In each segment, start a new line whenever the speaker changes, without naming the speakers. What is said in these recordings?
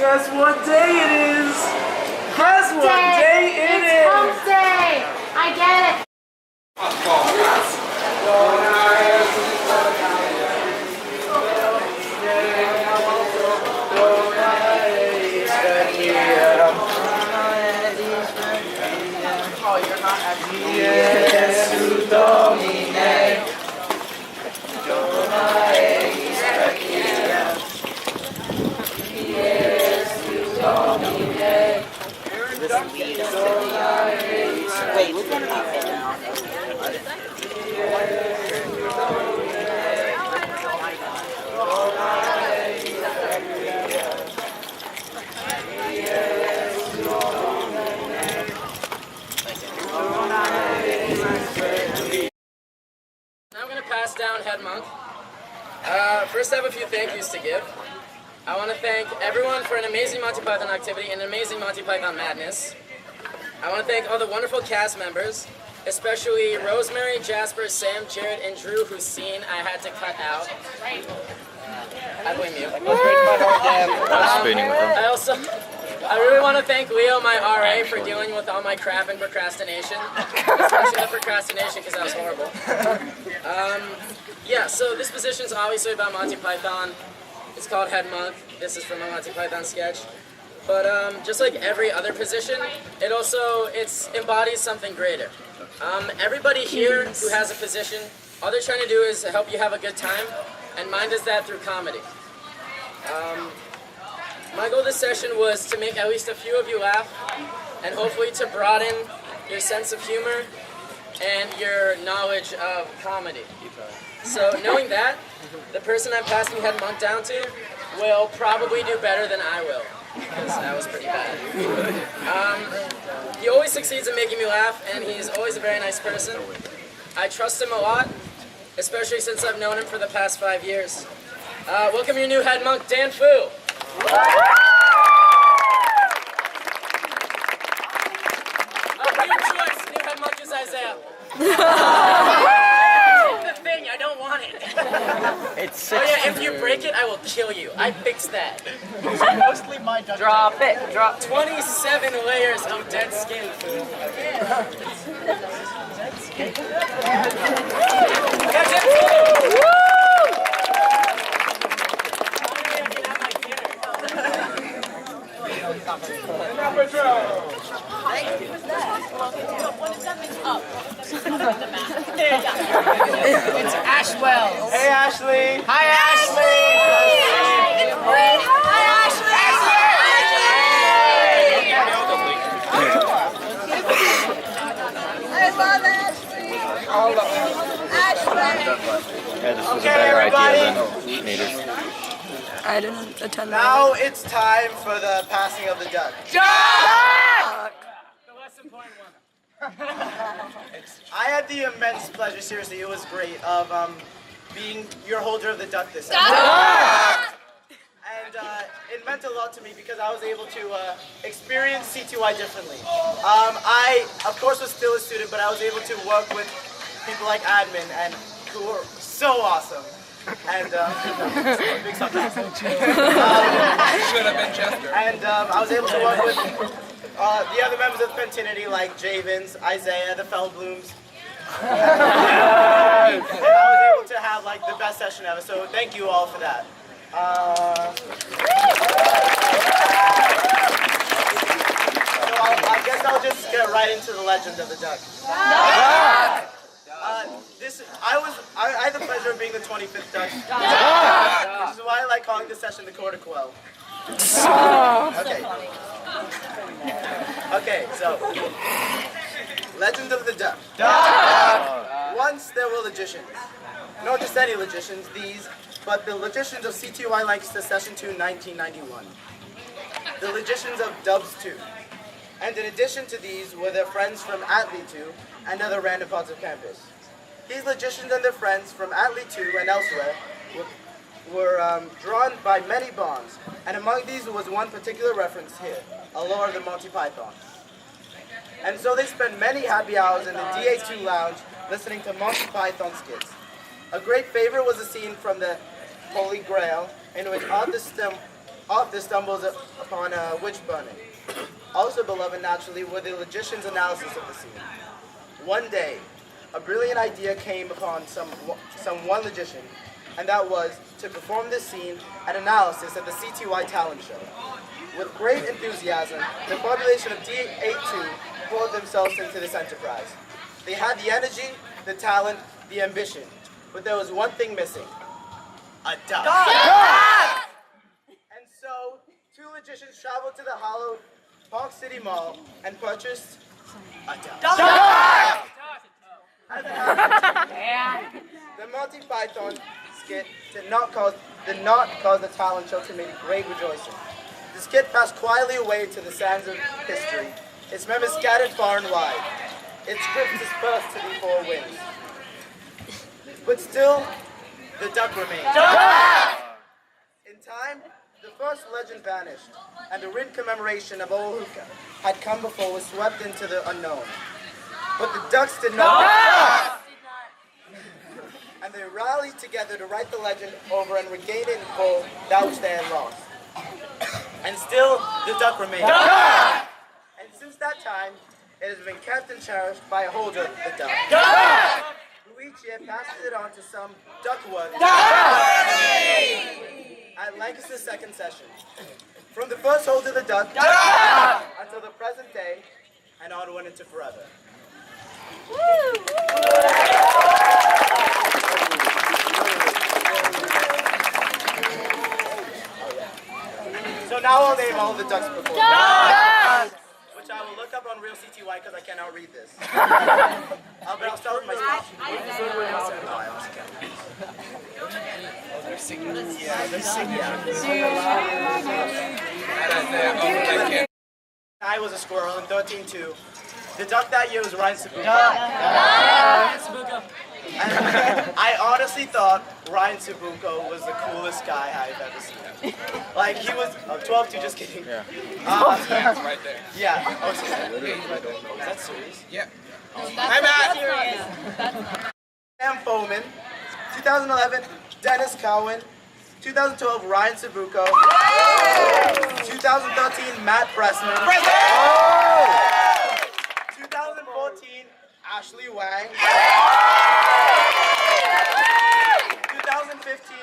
Guess what day it is? Guess what day it is?
It's hump day! I get it!
Oh, you're not actually. Yes, you domine.
Wait, we're gonna be fit now.
Now I'm going to pass down Head Monk. First I have a few thank yous to give. I want to thank everyone for an amazing Monty Python activity and an amazing Monty Python madness. I want to thank all the wonderful cast members, especially Rosemary, Jasper, Sam, Jared, and Drew, whose scene I had to cut out. I blame you. I really want to thank Leo, my RA, for dealing with all my crap and procrastination. Especially the procrastination, because that was horrible. Yeah, so this position is obviously about Monty Python. It's called Head Monk. This is from a Monty Python sketch. But just like every other position, it embodies something greater. Everybody here who has a position, all they're trying to do is help you have a good time, and mine does that through comedy. My goal this session was to make at least a few of you laugh, and hopefully to broaden your sense of humor and your knowledge of comedy. So knowing that, the person I'm passing Head Monk down to will probably do better than I will, because that was pretty bad. He always succeeds in making me laugh, and he's always a very nice person. I trust him a lot, especially since I've known him for the past 5 years. Welcome your new Head Monk, Dan Fu. New choice, new Head Monk is Isaiah. The thing, I don't want it.
It's
Oh yeah, if you break it, I will kill you. I fixed that.
Mostly my Duck.
drop it. Drop
27 layers of dead skin.
It's Ashwell.
Hey, Ashley.
Hi, Ashley.
Yeah, this was
Okay,
a better
everybody.
idea than Nader's.
I didn't attend
Now it's time for the passing of the duck.
The less important one.
I had the immense pleasure, seriously, it was great, of being your holder of the duck this time. And it meant a lot to me because I was able to experience CTY differently. I, of course, was still a student, but I was able to work with people like admin and who were so awesome. And big sarcasm.
Should have been Chester.
And I was able to work with the other members of the Pentinity, like Javins, Isaiah, the Feldblooms. And I was able to have like the best session ever. So thank you all for that. So I guess I'll just get right into the legend of the duck. I had the pleasure of being the 25th duck. Which is why I like calling this session the Quarter Quell. Okay. Okay, so legend of the duck. Once there were logicians. Not just any logicians, but the logicians of CTY LAN Session 2, 1991. The logicians of Dubs 2. And in addition to these were their friends from Atlee 2 and other random parts of campus. These logicians and their friends from Atlee 2 and elsewhere were drawn by many bonds, and among these was one particular reference here, a lore of the Monty Python. And so they spent many happy hours in the DA2 lounge listening to Monty Python skits. A great favorite was a scene from the Holy Grail in which Arthur stumbles upon a witch burning. Also beloved naturally were the logician's analysis of the scene. One day, a brilliant idea came upon some one logician, and that was to perform this scene and analysis at the CTY talent show. With great enthusiasm, the population of D82 poured themselves into this enterprise. They had the energy, the talent, the ambition, but there was one thing missing: a duck. And so, two logicians traveled to the Hollow Park City Mall and purchased a duck. As it happened, the Monty Python skit did not cause the talent show to make great rejoicing. The skit passed quietly away to the sands of history, its members scattered far and wide, its script dispersed to the four winds. But still, the duck remained. In time, the first legend vanished, and the written commemoration of all who had come before was swept into the unknown. But the ducks did not. And they rallied together to write the legend over and regain in full that which they had lost. And still, the duck remained. And since that time, it has been kept and cherished by a holder of the duck. Who each year passes it on to some duckworthy at Lancaster's second session. From the first holder of the duck until the present day and onward into forever. So now I'll name all the ducks before. Which I will look up on Real CTY because I cannot read this. But I'll start with my speech.
They're singing.
Yeah, they're singing. I was a squirrel in 13-2. The duck that year was Ryan Sabuco. I honestly thought Ryan Sabuco was the coolest guy I've ever seen. Like, he was 12-2, just kidding.
Yeah. It's right there.
Yeah. Oh, is that serious?
Yeah.
I'm at Sam Foreman. 2011, Dennis Cowan. 2012, Ryan Sabuco. 2013, Matt Pressman. 2014, Ashley Wang. 2015.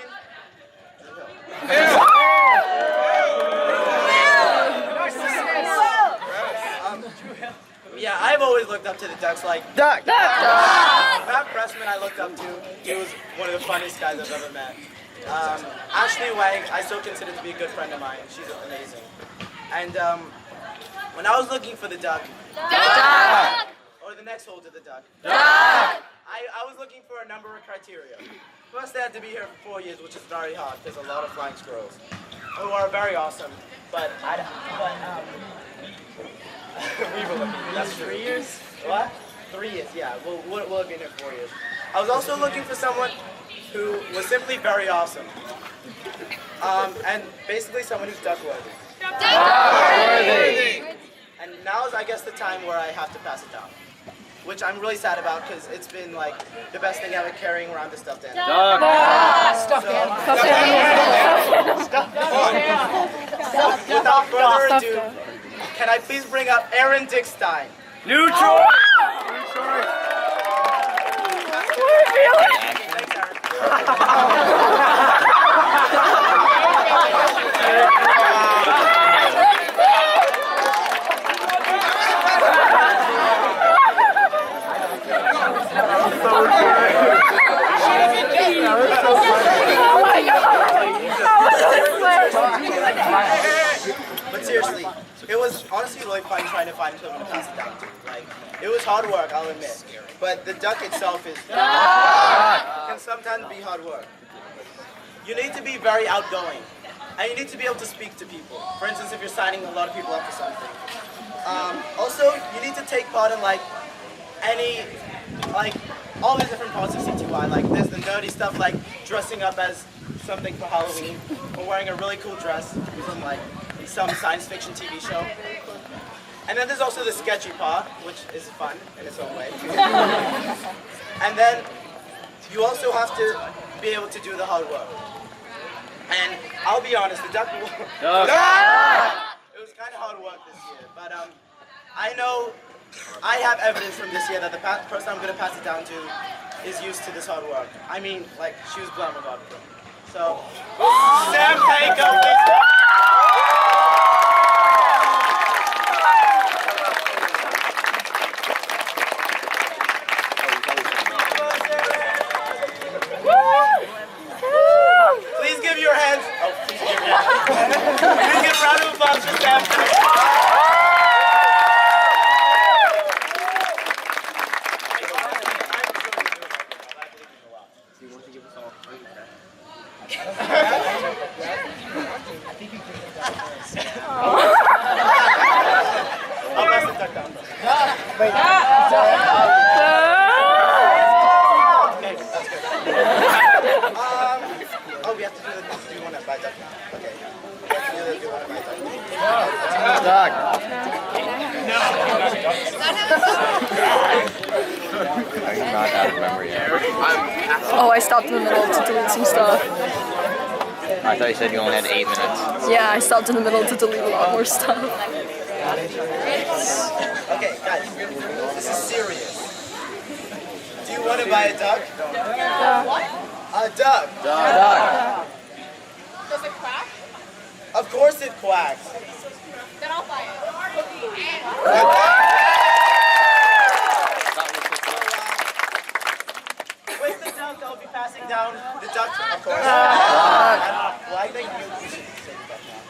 Yeah, I've always looked up to the Ducks like Duck. Matt Pressman I looked up to. He was one of the funniest guys I've ever met. Ashley Wang, I still consider to be a good friend of mine. She's amazing. And when I was looking for the Duck, or the next hold to the Duck, I was looking for a number of criteria. First, they had to be here for 4 years, which is very hard. There's a lot of flying squirrels who are very awesome. But we were looking. That's 3 years. What? 3 years. Yeah. We'll have been here 4 years. I was also looking for someone who was simply very awesome, and basically someone who's duck-worthy. And now is, I guess, the time where I have to pass it down, which I'm really sad about because it's been like the best thing ever carrying around the stuffed animal. Without further ado, can I please bring up Aaron Dickstein?
New choice!
Thanks, Aaron. But seriously, it was honestly really fun trying to find someone to pass it down to. Like, it was hard work, I'll admit. But the duck itself can sometimes be hard work. You need to be very outgoing, and you need to be able to speak to people. For instance, if you're signing a lot of people up for something. Also, you need to take part in all these different parts of CTY. Like, there's the nerdy stuff like dressing up as something for Halloween, or wearing a really cool dress from some science fiction TV show. And then there's also the sketchy part, which is fun in its own way. And then you also have to be able to do the hard work. And I'll be honest, the Duck. It was kind of hard work this year, but I know I have evidence from this year that the person I'm going to pass it down to is used to this hard work. I mean, like, she was blind without it. So, Sam Paco, please give your hands. Oh, please give your hands. Please give a round of applause for Sam Paco. Oh, we have to do one at by duck now. Okay. We have to do one at by duck.
Are you not out of memory yet?
Oh, I stopped in the middle to delete some stuff.
I thought you said you only had 8 minutes.
Yeah, I stopped in the middle to delete a lot more stuff.
Okay, guys, this is serious. Do you want to buy a duck? A duck.
Does it quack?
Of course it quacks.
Then I'll buy it.
With the duck, I'll be passing down the duck, of course. Well, I think you should say the duck now.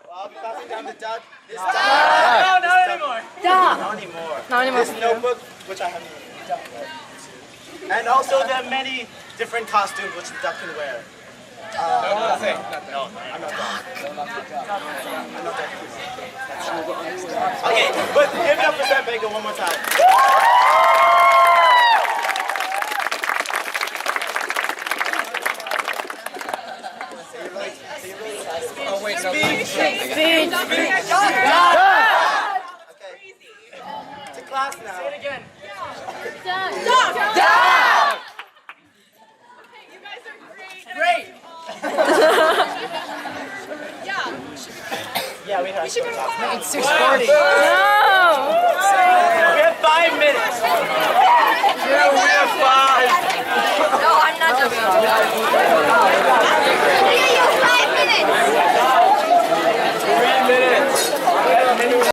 Well, I'll be passing down the duck. This duck.
No, not anymore.
Not anymore.
Not anymore.
This notebook, which I haven't even. And also there are many different costumes which the duck can wear. I'm not duck. I'm not duck. Okay, but give it up for Sam Baker one more time.
Oh, wait, no.
Okay. To class now. Say it again.
Duck! Okay, you guys are great.
Yeah, we have to.
We should go to class.
It's 6:40.
No!